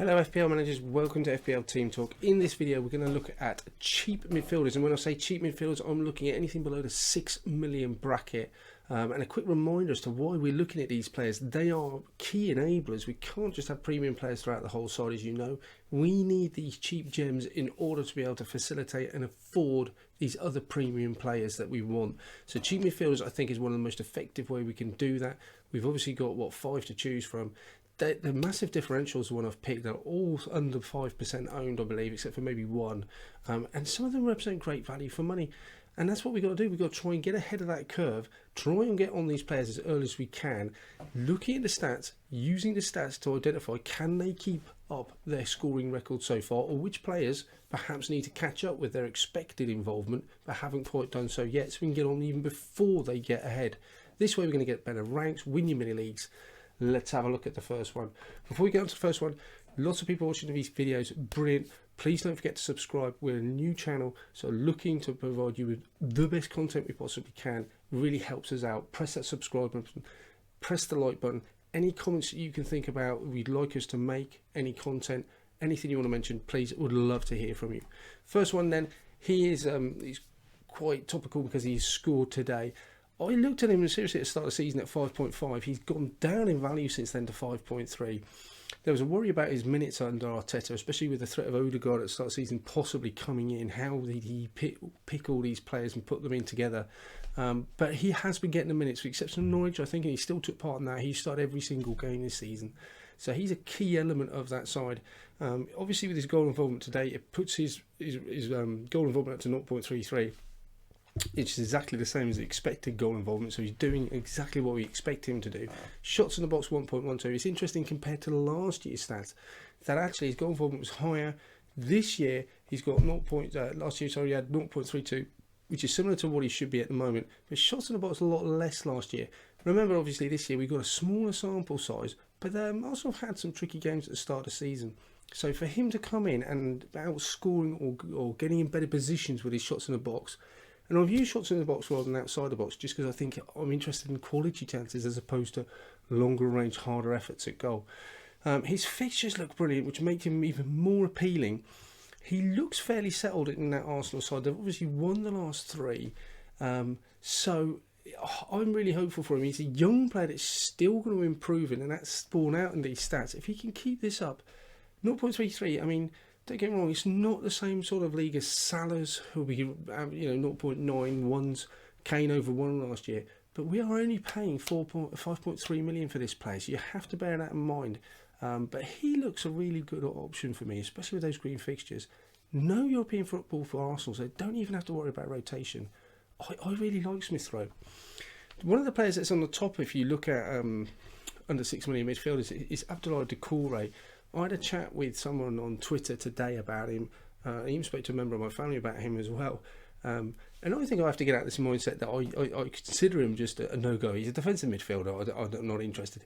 Hello FPL managers, welcome to FPL Team Talk. In this video we're going to look at cheap midfielders, and when I say cheap midfielders I'm looking at anything below the 6 million bracket. And a quick reminder as to why we're looking at these players. They are key enablers. We can't just have premium players throughout the whole side, as you know. We need these cheap gems in order to be able to facilitate and afford these other premium players that we want. So cheap midfielders I think is one of the most effective way we can do that. We've obviously got 5 to choose from. The massive differentials, the one I've picked, they're all under 5% owned, I believe, except for maybe one. And some of them represent great value for money. And that's what we've got to do. We've got to try and get ahead of that curve, try and get on these players as early as we can, looking at the stats, using the stats to identify can they keep up their scoring record so far, or which players perhaps need to catch up with their expected involvement but haven't quite done so yet, so we can get on even before they get ahead. This way we're going to get better ranks, win your mini leagues. Let's have a look at the first one. Before we get on to the first one, lots of people watching these videos, brilliant. Please don't forget to subscribe. We're a new channel, so looking to provide you with the best content we possibly can. Really helps us out. Press that subscribe button, press the like button. Any comments that you can think about we'd like us to make, any content, anything you want to mention, please, would love to hear from you. First one then, he's quite topical because he's scored today. I looked at him seriously at the start of the season at 5.5. He's gone down in value since then to 5.3. There was a worry about his minutes under Arteta, especially with the threat of Odegaard at the start of the season possibly coming in. How did he pick all these players and put them in together? But he has been getting the minutes, with the exception of Norwich, I think, and he still took part in that. He started every single game this season. So he's a key element of that side. Obviously, with his goal involvement today, it puts his goal involvement up to 0.33. It's exactly the same as the expected goal involvement, so he's doing exactly what we expect him to do. Shots in the box 1.12. It's interesting compared to last year's stats that actually his goal involvement was higher. This year he's got last year he had 0.32, which is similar to what he should be at the moment. But shots in the box a lot less last year. Remember, obviously this year we got a smaller sample size, but also had some tricky games at the start of the season. So for him to come in and outscoring or getting in better positions with his shots in the box. And I've used shots in the box rather than outside the box just because I think I'm interested in quality chances as opposed to longer range, harder efforts at goal. His fixtures look brilliant, which make him even more appealing. He looks fairly settled in that Arsenal side. They've obviously won the last 3. So I'm really hopeful for him. He's a young player that's still going to improve, and that's borne out in these stats. If he can keep this up, 0.33, I mean, don't get me wrong, it's not the same sort of league as Salah's, who'll be 0.91s, Kane over 1 last year. But we are only paying 5.3 million for this player, so you have to bear that in mind. But he looks a really good option for me, especially with those green fixtures. No European football for Arsenal, so don't even have to worry about rotation. I really like Smith-Rowe. One of the players that's on the top, if you look at under 6 million midfielders, is Abdoulaye Doucoure. I had a chat with someone on Twitter today about him. I even spoke to a member of my family about him as well. And I think I have to get out of this mindset that I consider him just a no-go. He's a defensive midfielder. I'm not interested.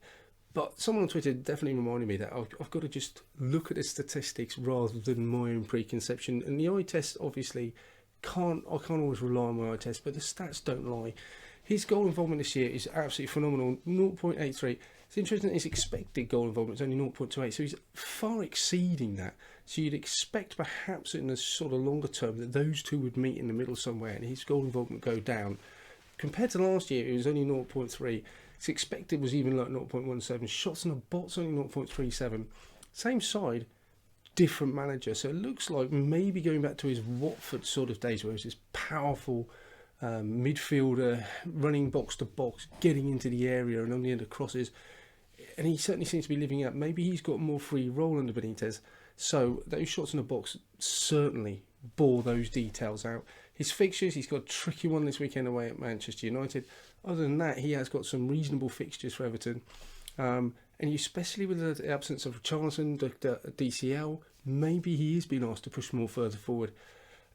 But someone on Twitter definitely reminded me that I've got to just look at the statistics rather than my own preconception. And the eye test, obviously, I can't always rely on my eye test, but the stats don't lie. His goal involvement this year is absolutely phenomenal, 0.83. It's interesting that his expected goal involvement is only 0.28, so he's far exceeding that. So you'd expect perhaps in the sort of longer term that those two would meet in the middle somewhere and his goal involvement go down. Compared to last year, it was only 0.3. His expected was even like 0.17. Shots in the box only 0.37. Same side, different manager. So it looks like maybe going back to his Watford sort of days where he was this powerful midfielder running box to box, getting into the area and on the end of crosses, and he certainly seems to be living up. Maybe he's got more free roll under Benitez, so those shots in the box certainly bore those details out. His fixtures, he's got a tricky one this weekend away at Manchester United. Other than that, he has got some reasonable fixtures for Everton, and especially with the absence of Charlton, the DCL, maybe he is being asked to push more further forward.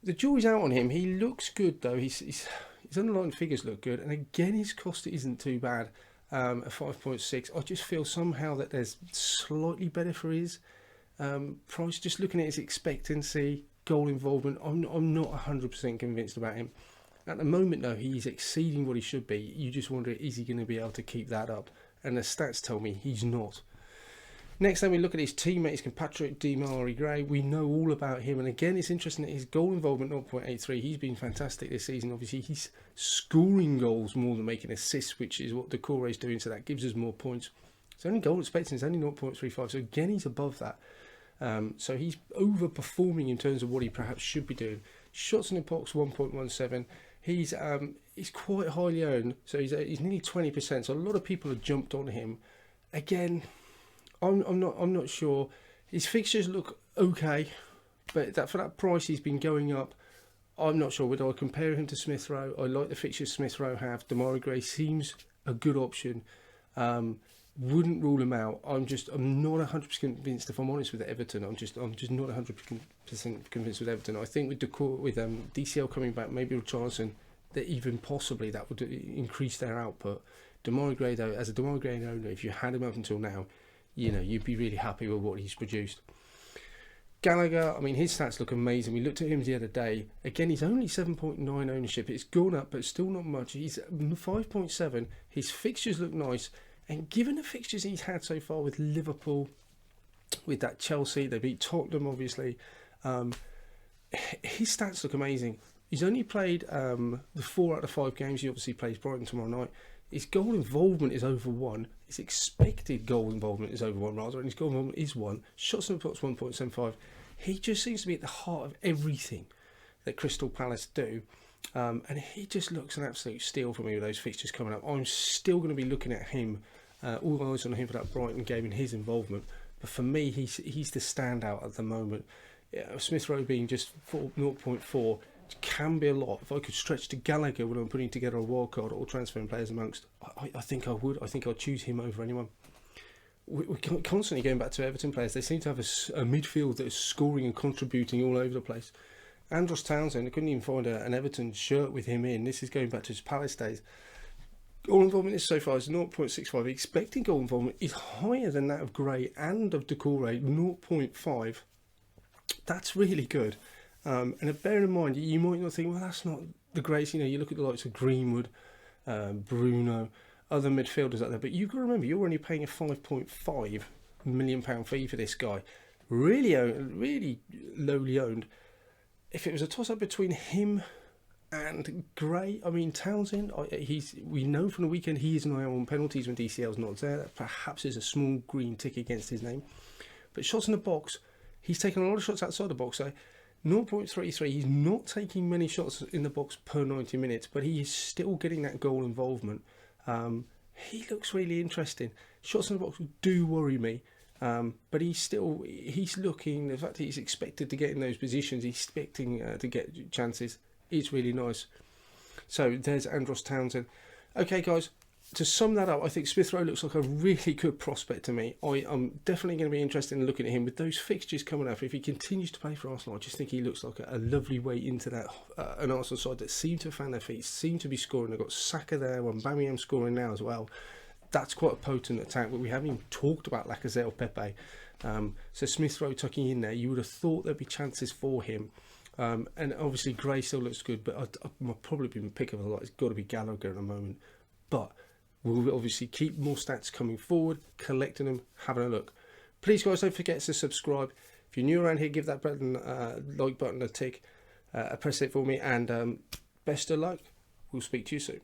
The jury's out on him. He looks good though. His underlying figures look good, and again his cost isn't too bad at 5.6. I just feel somehow that there's slightly better for his price. Just looking at his expectancy, goal involvement, I'm not 100% convinced about him. At the moment though, he's exceeding what he should be. You just wonder, is he going to be able to keep that up? And the stats tell me he's not. Next then we look at his teammate, his compatriot Demari Gray. We know all about him, and again it's interesting that his goal involvement 0.83. He's been fantastic this season. Obviously he's scoring goals more than making assists, which is what Doucoure is doing, so that gives us more points. His only goal expecting is only 0.35, so again he's above that. So he's overperforming in terms of what he perhaps should be doing. Shots in the box 1.17. He's quite highly owned, so he's nearly 20%. So a lot of people have jumped on him. Again, I'm not sure. His fixtures look okay, but for that price he's been going up. I'm not sure whether I compare him to Smith-Rowe. I like the fixtures Smith-Rowe have. Demari Gray seems a good option. Wouldn't rule him out. I'm not 100% convinced, if I'm honest, with Everton. I'm just not 100% convinced with Everton. I think with Doucoure, with DCL coming back, maybe with Johnson, that even possibly that would increase their output. Demari Gray, though, as a Demari Gray owner, if you had him up until now, you know, you'd be really happy with what he's produced. Gallagher, I mean, his stats look amazing. We looked at him the other day. Again, he's only 7.9 ownership. It's gone up, but still not much. He's 5.7. His fixtures look nice. And given the fixtures he's had so far with Liverpool, with that Chelsea, they beat Tottenham, obviously. His stats look amazing. He's only played the 4 out of 5 games. He obviously plays Brighton tomorrow night. His goal involvement is over 1. His expected goal involvement is over 1, rather, and his goal involvement is 1. Shots in the box 1.75. He just seems to be at the heart of everything that Crystal Palace do. And he just looks an absolute steal for me with those fixtures coming up. I'm still going to be looking at him, all eyes on him for that Brighton game and his involvement. But for me, he's the standout at the moment. Yeah, Smith-Rowe being just 0.4 can be a lot. If I could stretch to Gallagher when I'm putting together a wildcard or transferring players amongst, I think I would. I think I'd choose him over anyone. We're constantly going back to Everton players. They seem to have a midfield that is scoring and contributing all over the place. Andros Townsend, I couldn't even find an Everton shirt with him in. This is going back to his Palace days. Goal involvement is so far is 0.65. Expecting goal involvement is higher than that of Gray and of Doucoure, 0.5. That's really good. And bear in mind, you might not think, well, that's not the greatest. You know, you look at the likes of Greenwood, Bruno, other midfielders out there, but you've got to remember, you're only paying a £5.5 million fee for this guy. Really lowly owned. If it was a toss-up between him and Gray, I mean, Townsend, we know from the weekend he is an eye on penalties when DCL's not there. That perhaps is a small green tick against his name. But shots in the box, he's taken a lot of shots outside the box. So 0.33, he's not taking many shots in the box per 90 minutes, but he is still getting that goal involvement. He looks really interesting. Shots in the box do worry me. But he's looking, the fact that he's expected to get in those positions, he's expecting to get chances, it's really nice. So there's Andros Townsend. Okay, guys, to sum that up, I think Smith-Rowe looks like a really good prospect to me. I'm definitely going to be interested in looking at him with those fixtures coming up. If he continues to play for Arsenal, I just think he looks like a lovely way into that an Arsenal side that seem to have found their feet, seem to be scoring. They've got Saka there, and Aubameyang scoring now as well. That's quite a potent attack, but we haven't even talked about Lacazette or Pepe. So Smith-Rowe tucking in there, you would have thought there'd be chances for him. And obviously Gray still looks good, but my probably pick of a lot. It's got to be Gallagher at the moment. But we'll obviously keep more stats coming forward, collecting them, having a look. Please, guys, don't forget to subscribe. If you're new around here, give that button, like button a tick. Press it for me, and best of luck. We'll speak to you soon.